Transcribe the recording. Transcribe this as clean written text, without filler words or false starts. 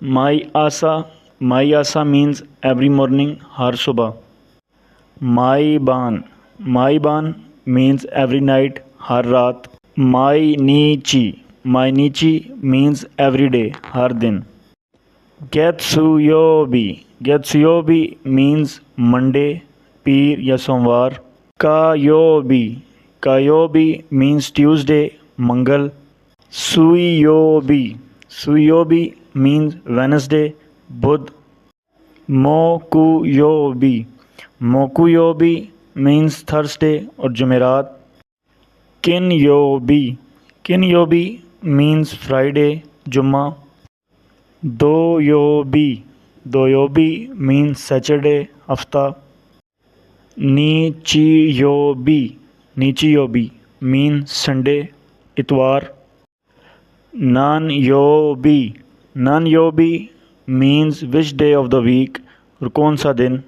माई आसा means every morning, हर सुबह। माई बान मीन्स एवरी नाइट, हर रात। माई नीची मीन्स एवरी डे, हर दिन। गेत्सुयोबी मीन्स मंडे, पीर या सोमवार। कायोबी मीन्स ट्यूसडे, मंगल। सुयोबी मीन्स वेनसडे, बुध। मोकुयोबी मीन्स थर्सडे और जुमेरात। किनयोबी मीन्स फ्राइडे, जुम्मा। दोयोबी मीन्स सैटरडे, हफ्ता। नीचियोबी मीन्स संडे, इतवार। नानयोबी means which day of the week, और कौन सा दिन।